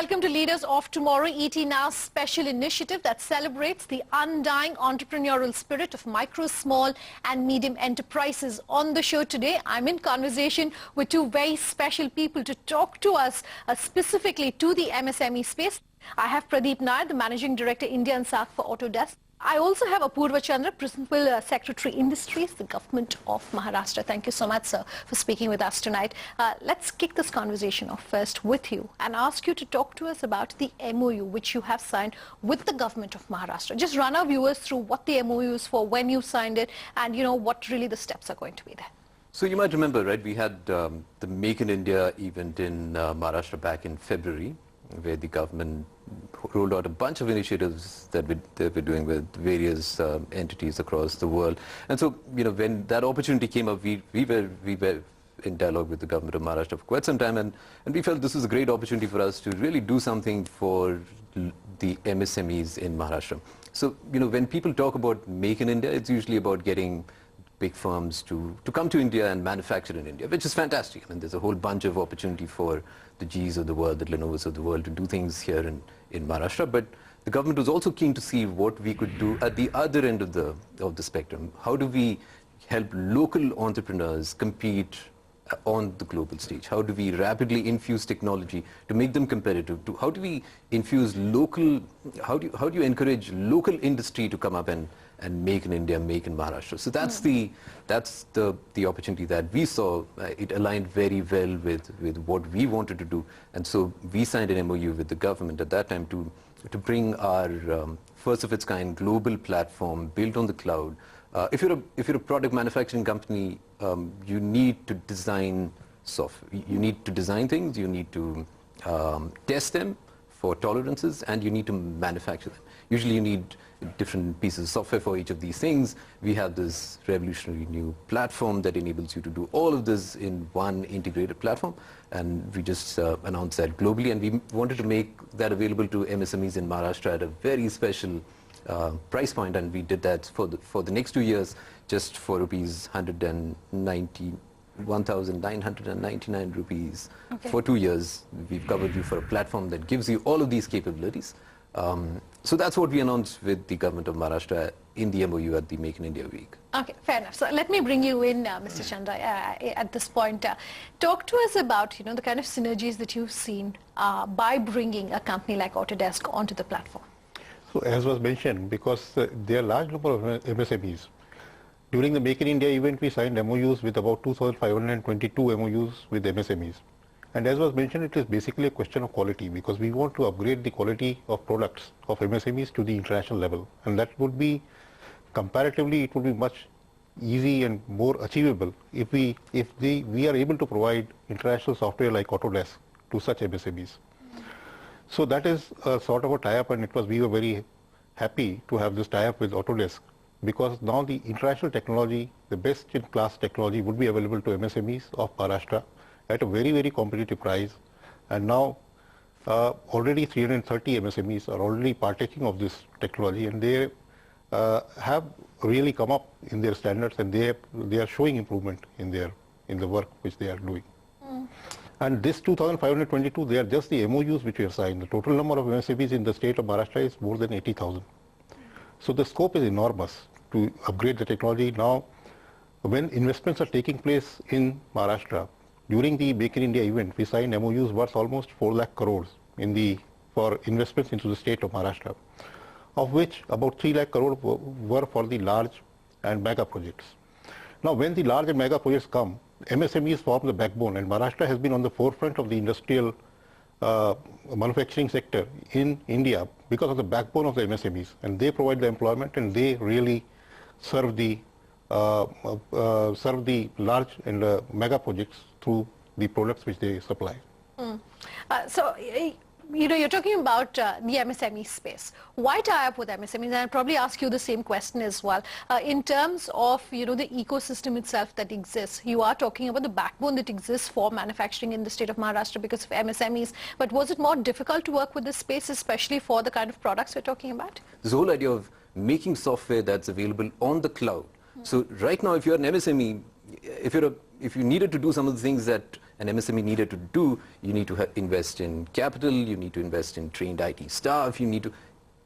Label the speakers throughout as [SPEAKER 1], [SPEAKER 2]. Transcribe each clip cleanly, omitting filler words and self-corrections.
[SPEAKER 1] welcome to Leaders of Tomorrow, ET Now's special initiative that celebrates the undying entrepreneurial spirit of micro, small and medium enterprises. On the show today, I'm in conversation with two very special people to talk to us specifically to the MSME space. I have Pradeep Nair, the Managing Director, India and SAARC for Autodesk. I also have Apurva Chandra, Principal Secretary Industries, the Government of Maharashtra. Thank you so much, sir, for speaking with us tonight. Let's kick this conversation off first with you and ask you to talk to us about the MOU which you have signed with the Government of Maharashtra. Just run our viewers through what the MOU is for, when you signed it, and what really the steps are going to be there.
[SPEAKER 2] So you might remember, right, we had the Make in India event in Maharashtra back in February, where the government rolled out a bunch of initiatives that we're doing with various entities across the world. And so, when that opportunity came up, we were in dialogue with the government of Maharashtra for quite some time, and we felt this was a great opportunity for us to really do something for the MSMEs in Maharashtra. So, when people talk about Make in India, it's usually about getting big firms to come to India and manufacture in India, which is fantastic. I mean, there's a whole bunch of opportunity for the Gs of the world, the Lenovos of the world to do things here in Maharashtra. But the government was also keen to see what we could do at the other end of the spectrum. How do we help local entrepreneurs compete on the global stage? How do we rapidly infuse technology to make them competitive? How do we infuse local, how do you encourage local industry to come up and make in India, make in Maharashtra? So that's the opportunity that we saw. It aligned very well with what we wanted to do. And so we signed an MOU with the government at that time to bring our first of its kind global platform built on the cloud. If you're a product manufacturing company, you need to design software. You need to design things, you need to test them for tolerances, and you need to manufacture them. Usually you need different pieces of software for each of these things. We have this revolutionary new platform that enables you to do all of this in one integrated platform, and we just announced that globally, and we wanted to make that available to MSMEs in Maharashtra at a very special price point, and we did that for the next 2 years just for rupees 1,999 rupees. Okay. For 2 years. We've covered you for a platform that gives you all of these capabilities. So that's what we announced with the government of Maharashtra in the MOU at the Make in India week.
[SPEAKER 1] Okay, fair enough. So let me bring you in, Mr. Chandra, at this point. Talk to us about the kind of synergies that you've seen by bringing a company like Autodesk onto the platform.
[SPEAKER 3] So as was mentioned, because there are large number of MSMEs, during the Make in India event we signed MOUs with about 2,522 MOUs with MSMEs. And as was mentioned, it is basically a question of quality, because we want to upgrade the quality of products of MSMEs to the international level. And that would be, comparatively, it would be much easy and more achievable if we are able to provide international software like Autodesk to such MSMEs. So that is a sort of a tie-up, and we were very happy to have this tie-up with Autodesk, because now the international technology, the best-in-class technology, would be available to MSMEs of Maharashtra at a very, very competitive price. And now already 330 MSMEs are already partaking of this technology, and they have really come up in their standards, and they are showing improvement in the work which they are doing. And this 2,522, they are just the MOUs which we have signed. The total number of MSMEs in the state of Maharashtra is more than 80,000. So the scope is enormous to upgrade the technology. Now, when investments are taking place in Maharashtra, during the Make in India event, we signed MOUs worth almost 4 lakh crores for investments into the state of Maharashtra, of which about 3 lakh crore were for the large and mega projects. Now, when the large and mega projects come, MSMEs form the backbone, and Maharashtra has been on the forefront of the industrial manufacturing sector in India because of the backbone of the MSMEs, and they provide the employment, and they really serve the large and mega projects through the products which they supply.
[SPEAKER 1] So, you're talking about the MSME space. Why tie up with MSMEs? And I'll probably ask you the same question as well. In terms of, the ecosystem itself that exists, you are talking about the backbone that exists for manufacturing in the state of Maharashtra because of MSMEs. But was it more difficult to work with this space, especially for the kind of products we're talking about?
[SPEAKER 2] This whole idea of making software that's available on the cloud. So right now, if you're an MSME, if you needed to do some of the things that an MSME needed to do, you need to invest in capital, you need to invest in trained IT staff,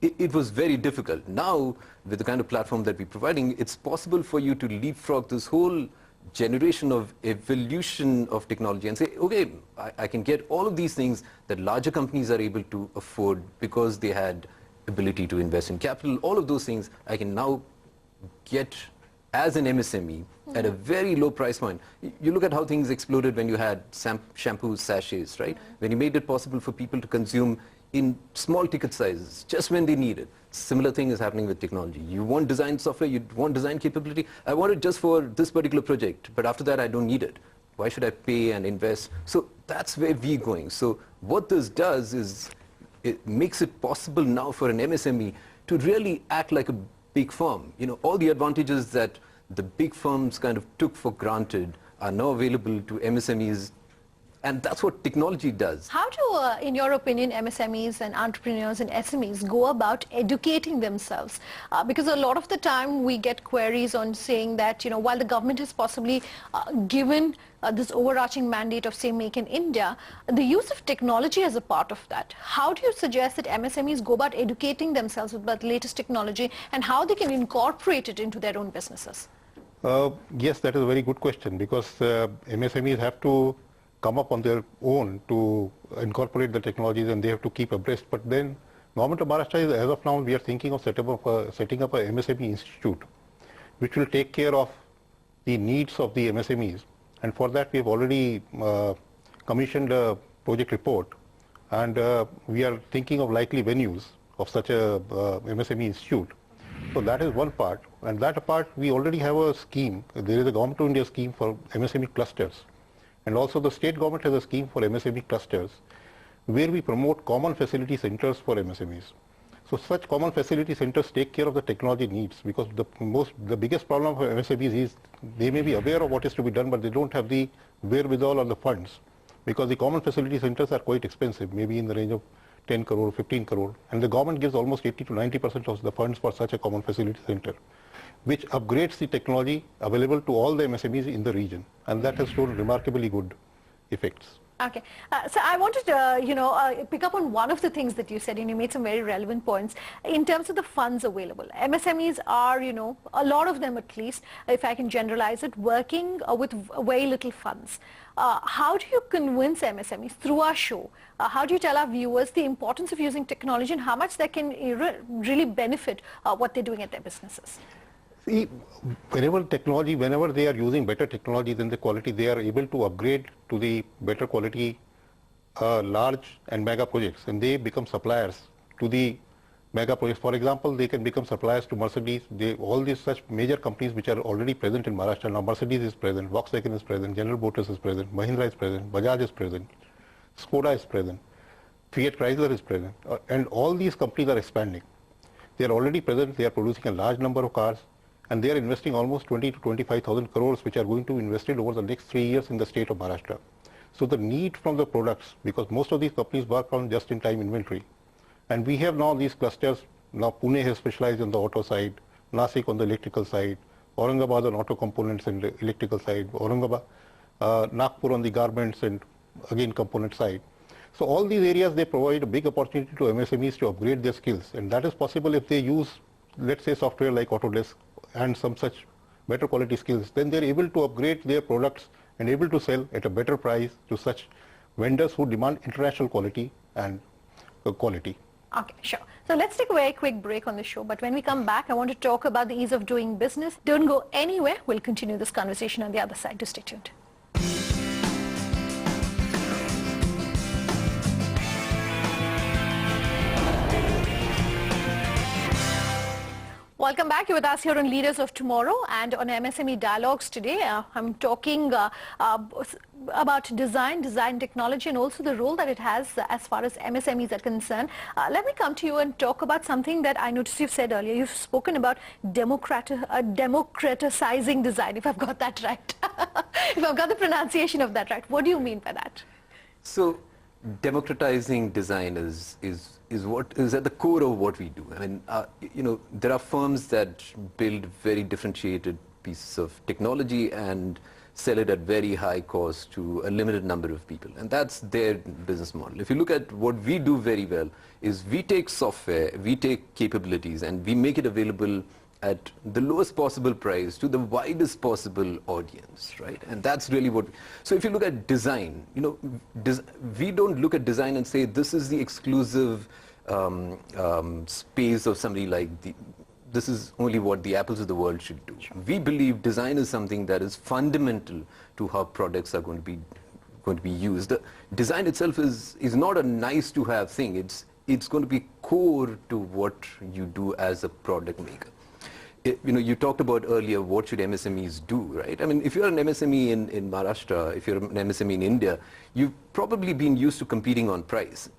[SPEAKER 2] it was very difficult. Now, with the kind of platform that we're providing, it's possible for you to leapfrog this whole generation of evolution of technology and say, okay, I can get all of these things that larger companies are able to afford because they had ability to invest in capital. All of those things I can now get as an MSME at a very low price point. You look at how things exploded when you had shampoo sachets, right? When you made it possible for people to consume in small ticket sizes, just when they need it. Similar thing is happening with technology. You want design software, you want design capability. I want it just for this particular project, but after that I don't need it. Why should I pay and invest? So that's where we're going. So what this does is it makes it possible now for an MSME to really act like a big firm. All the advantages that the big firms kind of took for granted are now available to MSMEs. And that's what technology does. How
[SPEAKER 1] do, in your opinion, MSMEs and entrepreneurs and SMEs go about educating themselves? Because a lot of the time we get queries on saying that, while the government has possibly given this overarching mandate of, say, Make in India, the use of technology as a part of that. How do you suggest that MSMEs go about educating themselves about the latest technology and how they can incorporate it into their own businesses?
[SPEAKER 3] Yes, that is a very good question, because MSMEs have to come up on their own to incorporate the technologies, and they have to keep abreast. But then Government of Maharashtra, as of now, we are thinking of setting up a MSME institute, which will take care of the needs of the MSMEs. And for that, we have already commissioned a project report, and we are thinking of likely venues of such a MSME institute. So that is one part. And that apart, we already have a scheme. There is a Government of India scheme for MSME clusters. And also the state government has a scheme for MSME clusters, where we promote common facility centers for MSMEs. So such common facility centers take care of the technology needs, because the biggest problem for MSMEs is they may be aware of what is to be done, but they don't have the wherewithal or the funds, because the common facility centers are quite expensive, maybe in the range of 10 crore, 15 crore, and the government gives almost 80 to 90% of the funds for such a common facility center, which upgrades the technology available to all the MSMEs in the region, and that has shown remarkably good effects.
[SPEAKER 1] Okay, so I wanted to, pick up on one of the things that you said, and you made some very relevant points in terms of the funds available. MSMEs are, a lot of them at least, if I can generalize it, working with very little funds. How do you convince MSMEs through our show? How do you tell our viewers the importance of using technology and how much that can really benefit what they're doing at their businesses?
[SPEAKER 3] See, whenever they are using better technology than the quality, they are able to upgrade to the better quality large and mega projects, and they become suppliers to the mega projects. For example, they can become suppliers to Mercedes. All these such major companies which are already present in Maharashtra. Now Mercedes is present, Volkswagen is present, General Motors is present, Mahindra is present, Bajaj is present, Skoda is present, Fiat Chrysler is present, and all these companies are expanding. They are already present, they are producing a large number of cars, and they are investing almost 20 to 25,000 crores, which are going to be invested over the next 3 years in the state of Maharashtra. So the need from the products, because most of these companies work on just-in-time inventory, and we have now these clusters. Now Pune has specialized on the auto side, Nasik on the electrical side, Aurangabad on auto components and the electrical side, Nagpur on the garments and again component side. So all these areas, they provide a big opportunity to MSMEs to upgrade their skills, and that is possible if they use, let's say, software like Autodesk and some such better quality skills. Then they're able to upgrade their products and able to sell at a better price to such vendors who demand international quality and quality.
[SPEAKER 1] Okay, sure. So let's take a very quick break on the show, but when we come back, I want to talk about the ease of doing business. Don't go anywhere. We'll continue this conversation on the other side. Do stay tuned. Welcome back. You're with us here on Leaders of Tomorrow and on MSME Dialogues today. I'm talking about design technology, and also the role that it has as far as MSMEs are concerned. Let me come to you and talk about something that I noticed you've said earlier. You've spoken about democratizing design, if I've got that right. If I've got the pronunciation of that right. What do you mean by that?
[SPEAKER 2] So democratizing design is what is at the core of what we do. I mean, there are firms that build very differentiated pieces of technology, and sell it at very high cost to a limited number of people. And that's their business model. If you look at what we do very well, is we take software, we take capabilities, and we make it available at the lowest possible price to the widest possible audience, right? And that's really what. So if you look at design, we don't look at design and say this is the exclusive space of somebody like this is only what the Apples of the world should do. Sure. We believe design is something that is fundamental to how products are going to be used. The design itself is not a nice to have thing. It's going to be core to what you do as a product maker. You talked about earlier what should MSMEs do, right? I mean, if you're an MSME in Maharashtra, if you're an MSME in India, you've probably been used to competing on price.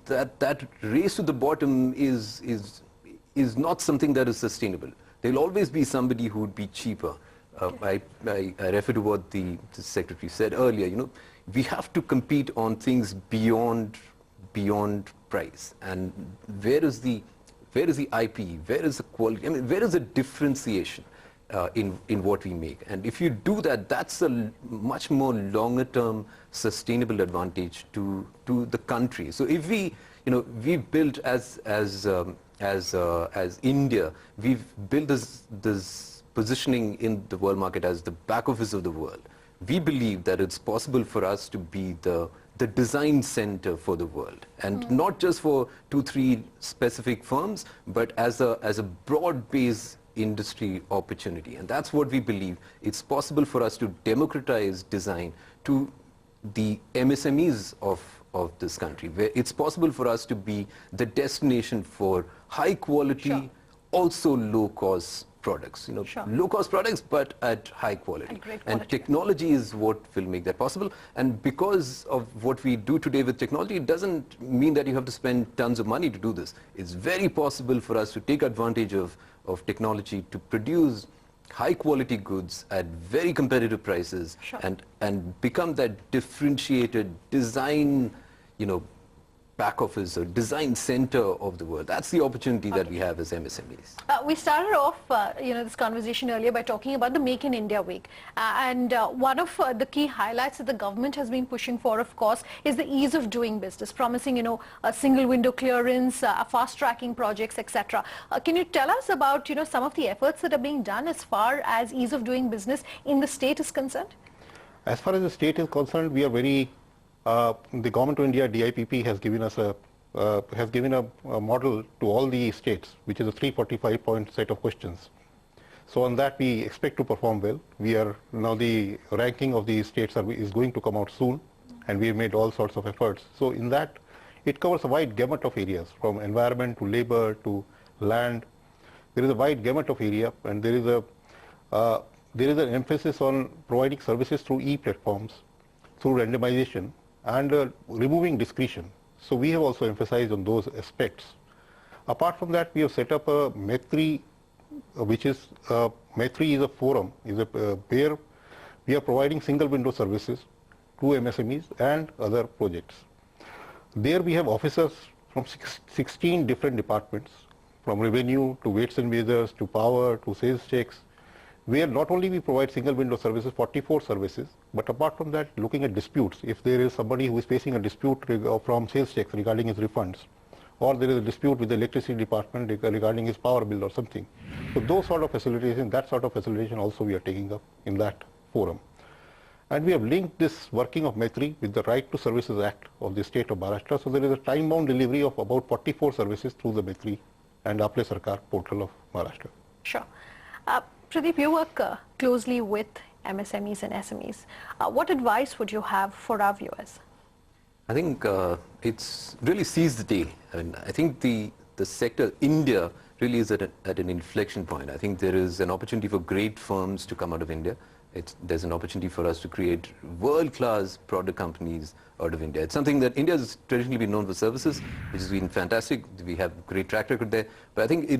[SPEAKER 2] That race to the bottom is not something that is sustainable. There'll always be somebody who would be cheaper. I refer to what the secretary said earlier. We have to compete on things beyond price. And where is the IP? Where is the quality? I mean, where is the differentiation in what we make? And if you do that, that's a much more longer-term sustainable advantage to the country. So if we've built as India, we've built this positioning in the world market as the back office of the world. We believe that it's possible for us to be the design center for the world, and not just for 2-3 specific firms, but as a broad-based industry opportunity. And that's what we believe. It's possible for us to democratize design to the MSMEs of this country, where it's possible for us to be the destination for high quality,
[SPEAKER 1] sure,
[SPEAKER 2] also low cost products,
[SPEAKER 1] sure,
[SPEAKER 2] low cost products, but at high quality.
[SPEAKER 1] And great
[SPEAKER 2] and
[SPEAKER 1] quality.
[SPEAKER 2] Technology is what will make that possible. And because of what we do today with technology, it doesn't mean that you have to spend tons of money to do this. It's very possible for us to take advantage of technology to produce high quality goods at very competitive prices,
[SPEAKER 1] sure,
[SPEAKER 2] and become that differentiated design, back office or design center of the world. That's the opportunity that we have as MSMEs.
[SPEAKER 1] We started off this conversation earlier by talking about the Make in India Week. And one of the key highlights that the government has been pushing for, of course, is the ease of doing business, promising, a single window clearance, fast tracking projects, etc. Can you tell us about, some of the efforts that are being done as far as ease of doing business in the state is concerned?
[SPEAKER 3] As far as the state is concerned, we are very the Government of India, DIPP, has given us a model to all the states, which is a 345-point set of questions. So on that, we expect to perform well. We are now, the ranking of the states is going to come out soon, and we have made all sorts of efforts. So in that, it covers a wide gamut of areas, from environment to labor to land. There is a wide gamut of area, and there is an emphasis on providing services through e-platforms, through randomization, and removing discretion. So we have also emphasized on those aspects. Apart from that, we have set up a Maitri, which is Maitri is a forum, where we are providing single window services to MSMEs and other projects. There we have officers from 16 different departments, from revenue to weights and measures to power to sales checks, where not only we provide single window services, 44 services, but apart from that, looking at disputes. If there is somebody who is facing a dispute from sales checks regarding his refunds, or there is a dispute with the electricity department regarding his power bill or something. So those sort of facilitation, that sort of facilitation also we are taking up in that forum. And we have linked this working of Maitri with the Right to Services Act of the state of Maharashtra. So there is a time-bound delivery of about 44 services through the Maitri and Aple Sarkar portal of Maharashtra.
[SPEAKER 1] Sure. Pradeep, you work closely with MSMEs and SMEs. What advice would you have for our viewers?
[SPEAKER 2] I think it's really seized the day. I mean, I think the sector, India, really is at an inflection point. I think there is an opportunity for great firms to come out of India. There's an opportunity for us to create world-class product companies out of India. It's something that India has traditionally been known for services, which has been fantastic. We have great track record there. But I think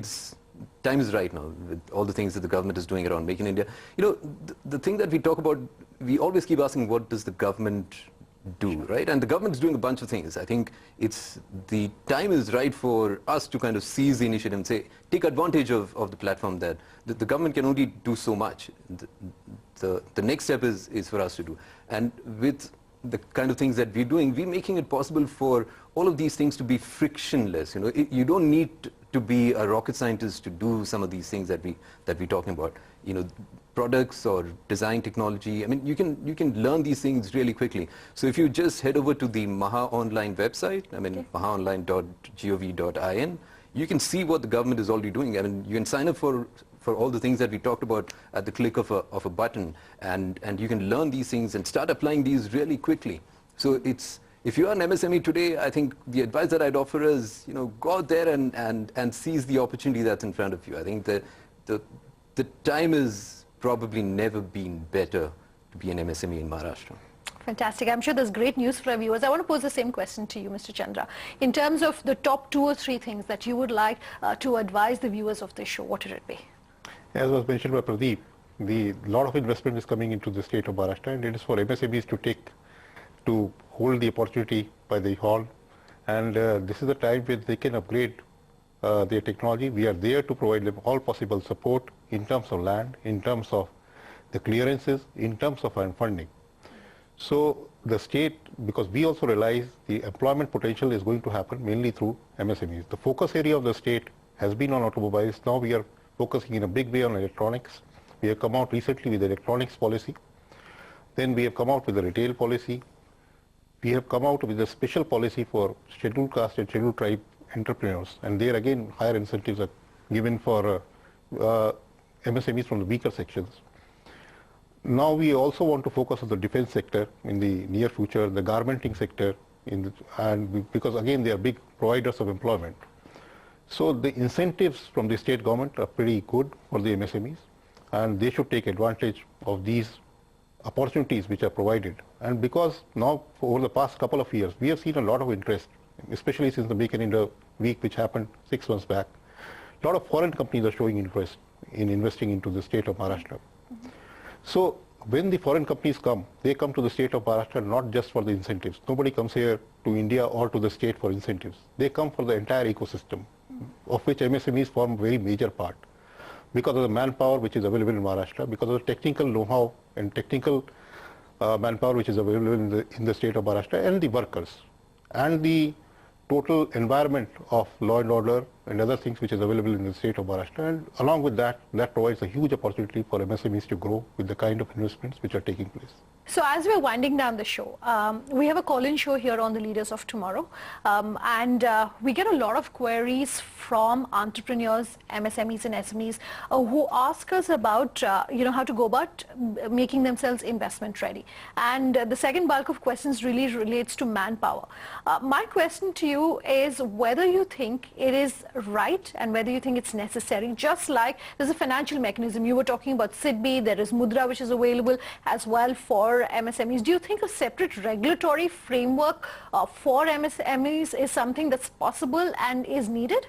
[SPEAKER 2] time is right now with all the things that the government is doing around Make in India. The thing that we talk about, we always keep asking, what does the government do, right? And the government is doing a bunch of things. I think the time is right for us to kind of seize the initiative and say, take advantage of the platform that the government can only do so much. the next step is for us to do. And with the kind of things that we're doing, we're making it possible for all of these things to be frictionless. You don't need to be a rocket scientist to do some of these things that we're talking about. Products or design technology. I mean, you can learn these things really quickly. So if you just head over to the Maha Online website, mahaonline.gov.in, you can see what the government is already doing. I mean, you can sign up for all the things that we talked about at the click of a button, and you can learn these things and start applying these really quickly. So if you are an MSME today, I think the advice that I'd offer is, go out there and seize the opportunity that's in front of you. I think the time is probably never been better to be an MSME in Maharashtra.
[SPEAKER 1] Fantastic. I'm sure there's great news for our viewers. I want to pose the same question to you, Mr. Chandra. In terms of the top 2 or 3 things that you would like to advise the viewers of this show, what would it be?
[SPEAKER 3] As was mentioned by Pradeep, lot of investment is coming into the state of Maharashtra, and it is for MSMEs to hold the opportunity by the horn. And this is the time when they can upgrade their technology. We are there to provide them all possible support in terms of land, in terms of the clearances, in terms of funding. So the state, because we also realize the employment potential is going to happen mainly through MSMEs. The focus area of the state has been on automobiles. Now we are focusing in a big way on electronics. We have come out recently with the electronics policy. Then we have come out with the retail policy. We have come out with a special policy for scheduled caste and scheduled tribe entrepreneurs. And there again, higher incentives are given for MSMEs from the weaker sections. Now we also want to focus on the defense sector in the near future, the garmenting sector, because again they are big providers of employment. So the incentives from the state government are pretty good for the MSMEs, and they should take advantage of these opportunities which are provided. And because now over the past couple of years, we have seen a lot of interest, especially since the Make in India week which happened 6 months back. A lot of foreign companies are showing interest in investing into the state of Maharashtra. So when the foreign companies come, they come to the state of Maharashtra not just for the incentives. Nobody comes here to India or to the state for incentives. They come for the entire ecosystem, of which MSMEs form a very major part, because of the manpower which is available in Maharashtra, because of the technical know-how and technical manpower which is available in the state of Maharashtra, and the workers, and the total environment of law and order and other things which is available in the state of Maharashtra. And along with that, that provides a huge opportunity for MSMEs to grow with the kind of investments which are taking place.
[SPEAKER 1] So as we're winding down the show, we have a call-in show here on the Leaders of Tomorrow, and we get a lot of queries from entrepreneurs, MSMEs and SMEs who ask us about how to go about making themselves investment ready. And the second bulk of questions really relates to manpower. My question to you is whether you think it is right and whether you think it's necessary. Just like there's a financial mechanism, you were talking about SIDBI, there is Mudra which is available as well for MSMEs. Do you think a separate regulatory framework for MSMEs is something that's possible and is needed?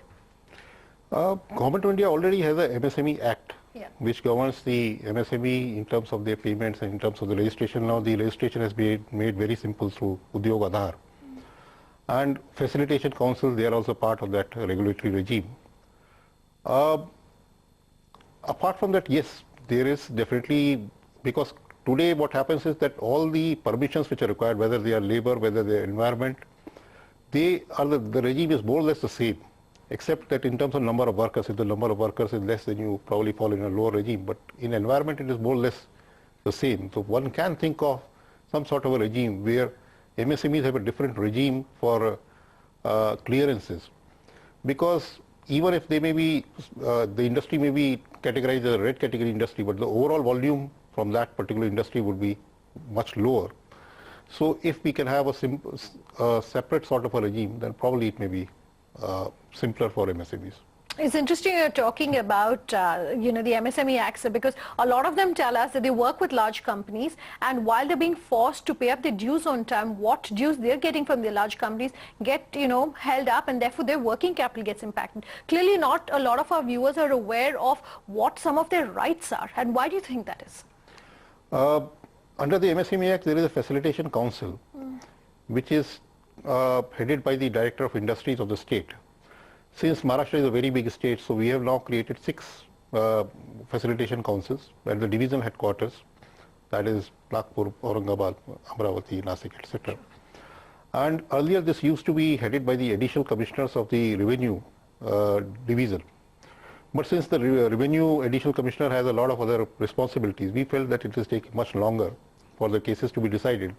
[SPEAKER 3] Government of India already has a MSME Act, which governs the MSME in terms of their payments and in terms of the registration. Now the registration has been made very simple through Udyog Aadhaar. And facilitation councils, they are also part of that regulatory regime. Apart from that, yes, there is definitely, because today what happens is that all the permissions which are required, whether they are labor, whether they are environment, the regime is more or less the same, except that in terms of number of workers, if the number of workers is less, then you probably fall in a lower regime. But in environment, it is more or less the same. So one can think of some sort of a regime where MSMEs have a different regime for clearances, because even if they may be, the industry may be categorized as a red category industry, but the overall volume from that particular industry would be much lower. So if we can have a separate sort of a regime, then probably it may be simpler for MSMEs.
[SPEAKER 1] It's interesting you're talking about, the MSME Acts, because a lot of them tell us that they work with large companies, and while they're being forced to pay up their dues on time, what dues they're getting from the large companies get, held up, and therefore their working capital gets impacted. Clearly not a lot of our viewers are aware of what some of their rights are, and why do you think that is?
[SPEAKER 3] Under the MSME Act, there is a facilitation council, which is headed by the Director of Industries of the state. Since Maharashtra is a very big state, so we have now created 6 facilitation councils at the divisional headquarters. that is Nagpur, Aurangabad, Amravati, Nasik, etc. And earlier this used to be headed by the additional commissioners of the revenue division. But since the revenue additional commissioner has a lot of other responsibilities, we felt that it is taking much longer for the cases to be decided.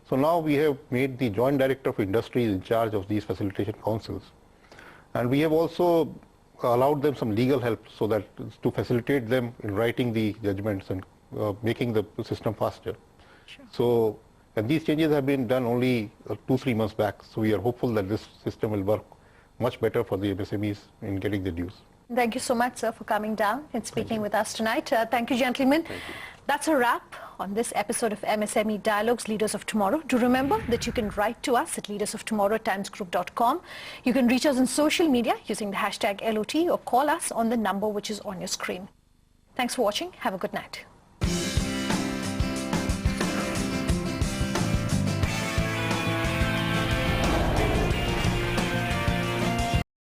[SPEAKER 3] So now we have made the joint director of industries in charge of these facilitation councils. And we have also allowed them some legal help so that to facilitate them in writing the judgments and making the system faster.
[SPEAKER 1] Sure.
[SPEAKER 3] So, and these changes have been done only 2-3 months back. So we are hopeful that this system will work much better for the MSMEs in getting the dues.
[SPEAKER 1] Thank you so much, sir, for coming down and speaking with us tonight. Thank you, gentlemen.
[SPEAKER 2] Thank you.
[SPEAKER 1] That's a wrap on this episode of MSME Dialogues, Leaders of Tomorrow. Do remember that you can write to us at leadersoftomorrow@timesgroup.com. You can reach us on social media using the hashtag LOT or call us on the number which is on your screen. Thanks for watching. Have a good night.